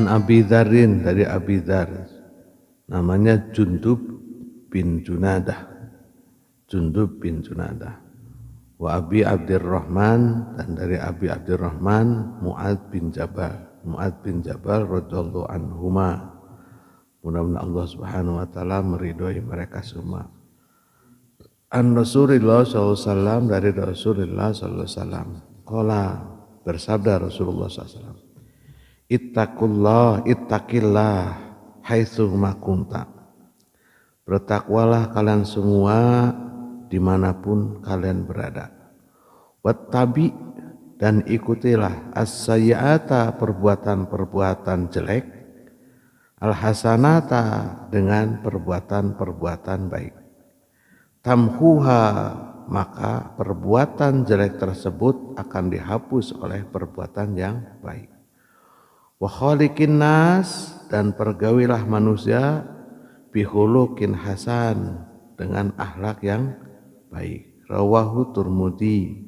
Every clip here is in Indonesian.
Abi Dzarin, dari Abi Dzar, namanya Jundub bin Junadah. Jundub bin Junadah. Wa Abi Abdurrahman, dan dari Abi Abdurrahman Mu'ad bin Jabal. Mu'ad bin Jabal radhiyallahu anhuma. Mudah-mudahan Allah Subhanahu wa taala meridhoi mereka semua. An Rasulullah SAW, dari Rasulullah SAW. Qala, bersabda Rasulullah SAW. Ittaqillah haitsu ma kunta. Bertakwalah kalian semua dimanapun kalian berada. Wattabi, dan ikutilah as-sayyi'ata, perbuatan-perbuatan jelek, al-hasanata, dengan perbuatan-perbuatan baik. Tamhuha, maka perbuatan jelek tersebut akan dihapus oleh perbuatan yang baik. Wa khaliqin nas, dan pergaulilah manusia bihulukin hasan, dengan akhlak yang baik. Rawahu Tirmidzi.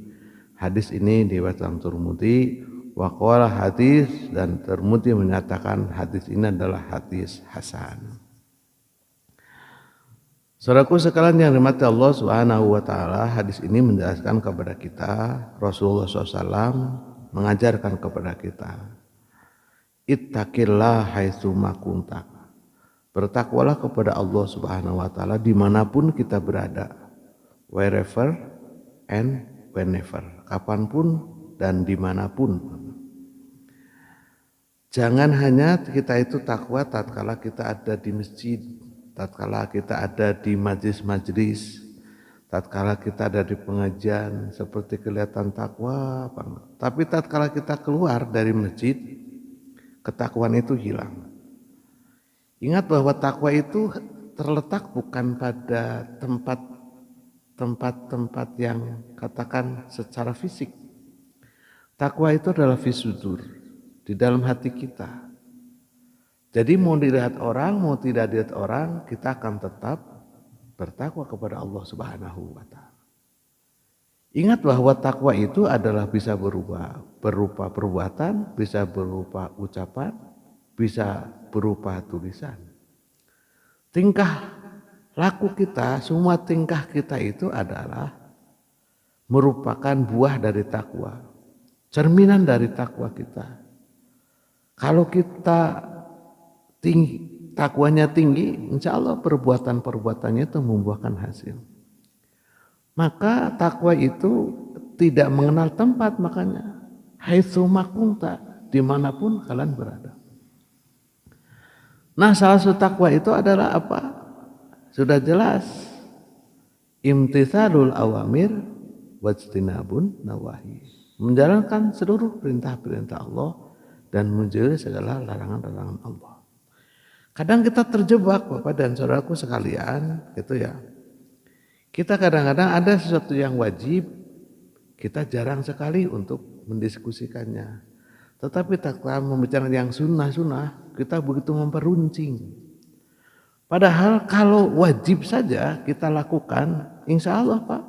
Hadis ini diriwayatkan Tirmidzi. Wa qala hadis, dan Tirmidzi menyatakan hadis ini adalah hadis hasan. Saudaraku sekalian yang dirahmati Allah Subhanahu wa taala, hadis ini menjelaskan kepada kita, Rasulullah SAW mengajarkan kepada kita, ittaqillah haitsu ma kunta. Bertakwalah kepada Allah Subhanahu wa taala dimanapun kita berada, wherever and whenever, kapanpun dan dimanapun. Jangan hanya kita itu takwa tatkala kita ada di masjid, tatkala kita ada di majlis-majlis, tatkala kita ada di pengajian, seperti kelihatan takwa banget. Tapi tatkala kita keluar dari masjid, ketakwaan itu hilang. Ingat bahwa takwa itu terletak bukan pada tempat-tempat yang katakan secara fisik. Takwa itu adalah fisudur, di dalam hati kita. Jadi mau dilihat orang, mau tidak dilihat orang, kita akan tetap bertakwa kepada Allah Subhanahu wa taala. Ingat bahwa takwa itu adalah bisa berupa perbuatan, bisa berupa ucapan, bisa berupa tulisan. Tingkah laku kita, semua tingkah kita itu adalah merupakan buah dari takwa, cerminan dari takwa kita. Kalau kita takwanya tinggi, insya Allah perbuatan-perbuatannya itu membuahkan hasil. Maka takwa itu tidak mengenal tempat, makanya haitsu ma kunta, dimanapun kalian berada. Nah, salah satu takwa itu adalah apa? Sudah jelas, imtitsalul awamir wajtinabun nawahi, menjalankan seluruh perintah-perintah Allah dan menjauhi segala larangan-larangan Allah. Kadang kita terjebak, Bapak dan saudaraku sekalian, gitu ya. Kita kadang-kadang ada sesuatu yang wajib, kita jarang sekali untuk mendiskusikannya. Tetapi tatkala membicarakan yang sunnah-sunnah, kita begitu memperuncing. Padahal kalau wajib saja kita lakukan, insya Allah Pak,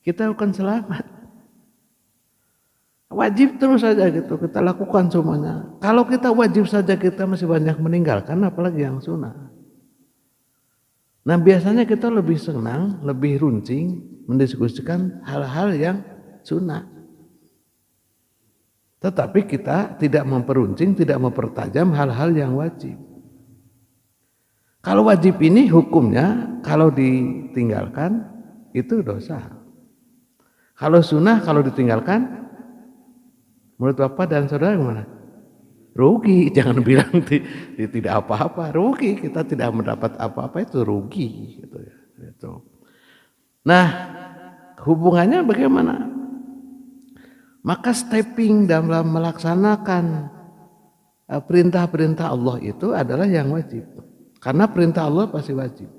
kita akan selamat. Wajib terus saja gitu, kita lakukan semuanya. Kalau kita wajib saja kita masih banyak meninggalkan, apalagi yang sunnah. Nah biasanya kita lebih senang, lebih runcing mendiskusikan hal-hal yang sunnah. Tetapi kita tidak memperuncing, tidak mempertajam hal-hal yang wajib. Kalau wajib ini hukumnya, kalau ditinggalkan itu dosa. Kalau sunnah kalau ditinggalkan, menurut Bapak dan Saudara gimana? Rugi, jangan bilang tidak apa-apa, rugi. Kita tidak mendapat apa-apa itu rugi. Gitu ya. Nah, hubungannya bagaimana? Maka stepping dalam melaksanakan perintah-perintah Allah itu adalah yang wajib. Karena perintah Allah pasti wajib.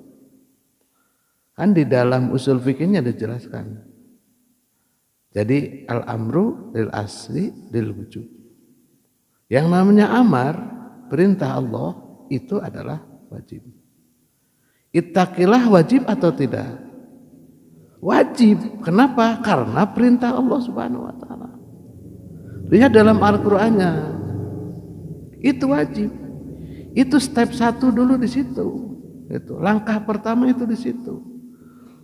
Kan di dalam usul fikihnya dijelaskan. Jadi al-amru lil asli lil wujub. Yang namanya amar, perintah Allah itu adalah wajib. Ittaqillah wajib atau tidak? Wajib. Kenapa? Karena perintah Allah Subhanahu wa taala. Lihat dalam Al-Qur'annya. Itu wajib. Itu step 1 dulu di situ. Itu langkah pertama itu di situ.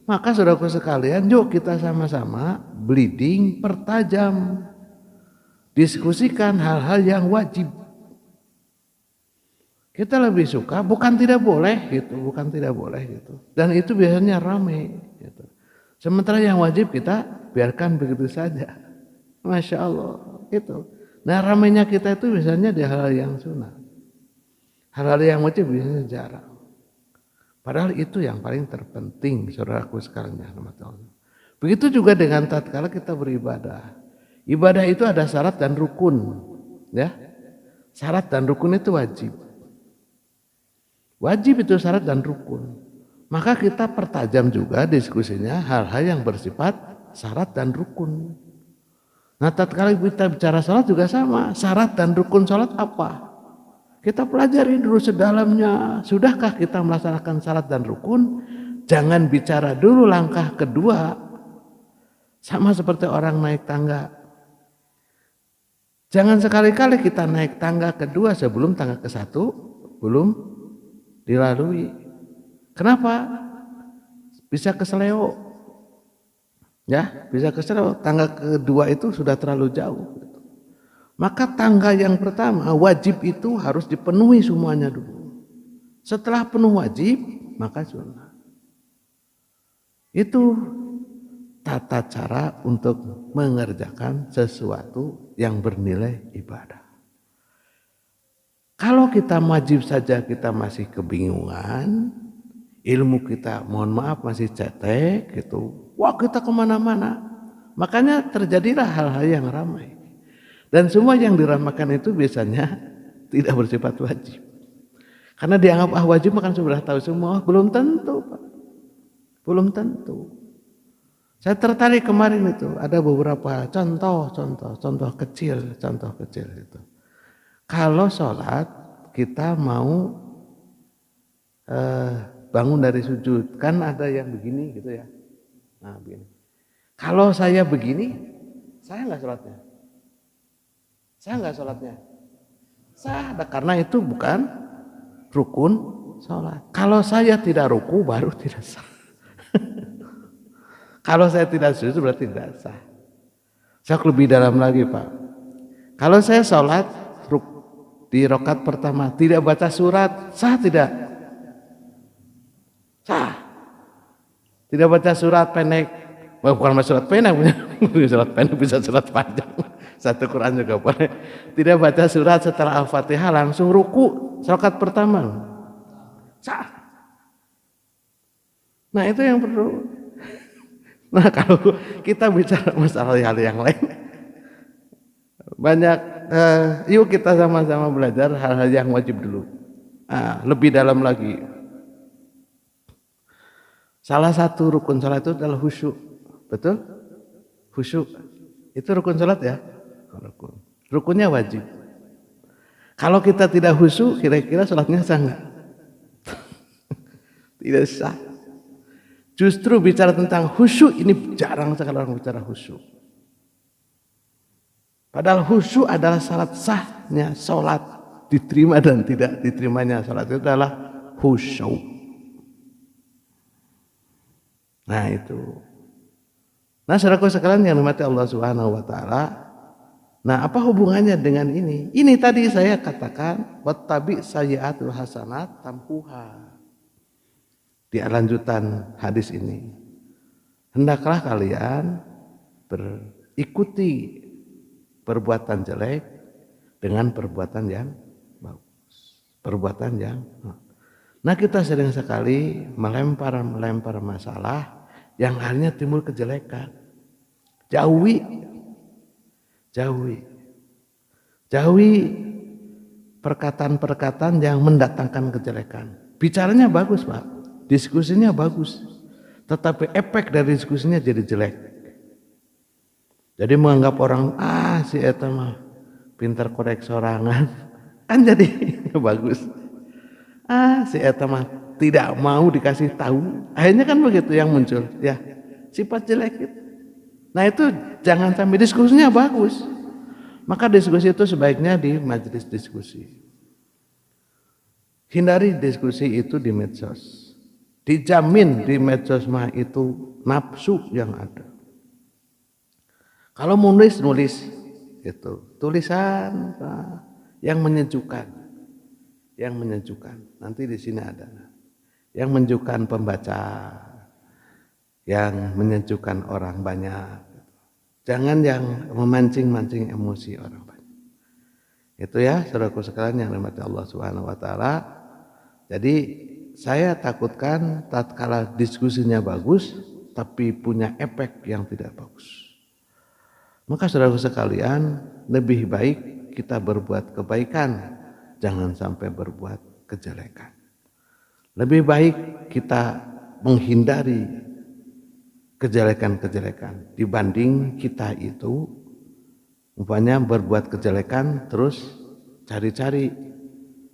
Maka saudaraku sekalian, yuk kita sama-sama bleeding pertajam. Diskusikan hal-hal yang wajib. Kita lebih suka bukan tidak boleh gitu, bukan tidak boleh gitu. Dan itu biasanya ramai gitu. Sementara yang wajib kita biarkan begitu saja. Masya Allah gitu. Nah ramainya kita itu biasanya di hal-hal yang sunnah. Hal-hal yang wajib biasanya jarang. Padahal itu yang paling terpenting, saudaraku sekalian. Begitu juga dengan tatkala kita beribadah. Ibadah itu ada syarat dan rukun, ya. Syarat dan rukun itu wajib. Wajib itu syarat dan rukun. Maka kita pertajam juga diskusinya hal-hal yang bersifat syarat dan rukun. Nah, tatkala kita bicara salat juga sama, syarat dan rukun salat apa? Kita pelajari dulu sedalamnya. Sudahkah kita melaksanakan syarat dan rukun? Jangan bicara dulu langkah kedua. Sama seperti orang naik tangga. Jangan sekali-kali kita naik tangga kedua sebelum tangga ke-1 belum dilalui. Kenapa? Bisa keseleo. Ya, bisa keseleo. Tangga kedua itu sudah terlalu jauh. Maka tangga yang pertama wajib itu harus dipenuhi semuanya dulu. Setelah penuh wajib, maka sunnah. Itu tata cara untuk mengerjakan sesuatu yang bernilai ibadah. Kalau kita wajib saja kita masih kebingungan, ilmu kita mohon maaf masih cetek gitu. Wah kita kemana-mana. Makanya terjadilah hal-hal yang ramai. Dan semua yang diramakan itu biasanya tidak bersifat wajib. Karena dianggap wajib makan sudah tahu semua. Belum tentu Pak. Belum tentu. Saya tertarik kemarin itu. Ada beberapa contoh kecil itu. Kalau sholat kita mau bangun dari sujud. Kan ada yang begini gitu ya. Nah begini. Kalau saya begini, saya nggak sholatnya. Saya enggak sholatnya. Sah, karena itu bukan rukun sholat. Kalau saya tidak ruku baru tidak sah. Kalau saya tidak sujud berarti tidak sah. Saya lebih dalam lagi Pak. Kalau saya sholat di rakaat pertama tidak baca surat, sah tidak? Sah. Tidak baca surat pendek. Bukan surat pendek, surat pendek bisa surat panjang. Satu Quran juga boleh. Tidak baca surat setelah Al-Fatihah langsung ruku rakaat pertama. Sah. Nah itu yang perlu. Nah kalau kita bicara masalah hal yang lain, banyak. Yuk kita sama-sama belajar hal-hal yang wajib dulu. Lebih dalam lagi. Salah satu rukun salat itu adalah khusyuk. Betul? Khusyuk. Itu rukun salat ya? Rukunnya wajib. Kalau kita tidak khusyuk, kira-kira sholatnya sah enggak? Tidak sah. Justru bicara tentang khusyuk ini jarang sekali orang bicara khusyuk. Padahal khusyuk adalah syarat sahnya sholat, diterima dan tidak diterimanya sholat itu adalah khusyuk. Nah itu. Nah saudaraku sekalian yang dirahmati Allah Subhanahu wa taala. Nah, apa hubungannya dengan ini? Ini tadi saya katakan wattabi sayyi'atul hasanat tamhuha. Di lanjutan hadis ini. Hendaklah kalian berikuti perbuatan jelek dengan perbuatan yang bagus. Perbuatan yang Nah, kita sering sekali melempar masalah yang akhirnya timbul kejelekan. Jauhi perkataan-perkataan yang mendatangkan kejelekan. Bicaranya bagus Pak, diskusinya bagus, tetapi efek dari diskusinya jadi jelek. Jadi menganggap orang si eta mah pintar korek sorangan, kan jadi bagus. Si eta mah tidak mau dikasih tahu, akhirnya kan begitu yang muncul ya sifat jelek itu. Nah itu jangan sampai diskusinya bagus. Maka diskusi itu sebaiknya di majelis diskusi. Hindari diskusi itu di medsos. Dijamin di medsos mah itu nafsu yang ada. Kalau nulis itu tulisan yang menyejukkan, Nanti di sini ada yang menyejukkan pembaca, yang menyejukkan orang banyak. Jangan yang memancing-mancing emosi orang banyak. Itu ya, saudaraku sekalian yang dirahmati Allah Subhanahu wa taala. Jadi saya takutkan tatkala diskusinya bagus tapi punya efek yang tidak bagus. Maka saudaraku sekalian, lebih baik kita berbuat kebaikan, jangan sampai berbuat kejelekan. Lebih baik kita menghindari kejelekan-kejelekan dibanding kita itu umpamanya berbuat kejelekan terus cari-cari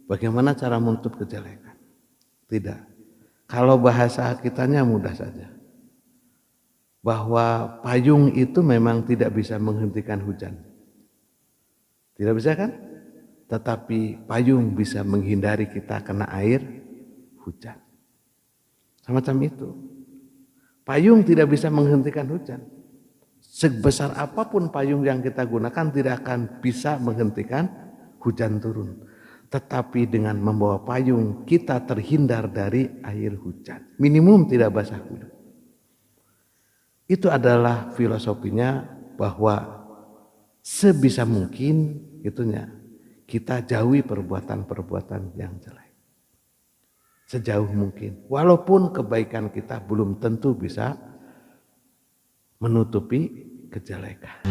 bagaimana cara menutup kejelekan. Tidak. Kalau bahasa kitanya mudah saja. Bahwa payung itu memang tidak bisa menghentikan hujan. Tidak bisa kan? Tetapi payung bisa menghindari kita kena air hujan. Semacam itu. Payung tidak bisa menghentikan hujan. Sebesar apapun payung yang kita gunakan tidak akan bisa menghentikan hujan turun. Tetapi dengan membawa payung kita terhindar dari air hujan. Minimum tidak basah kuyup. Itu adalah filosofinya bahwa sebisa mungkin kita jauhi perbuatan-perbuatan yang jelek. Sejauh mungkin. Walaupun kebaikan kita belum tentu bisa menutupi kejelekan.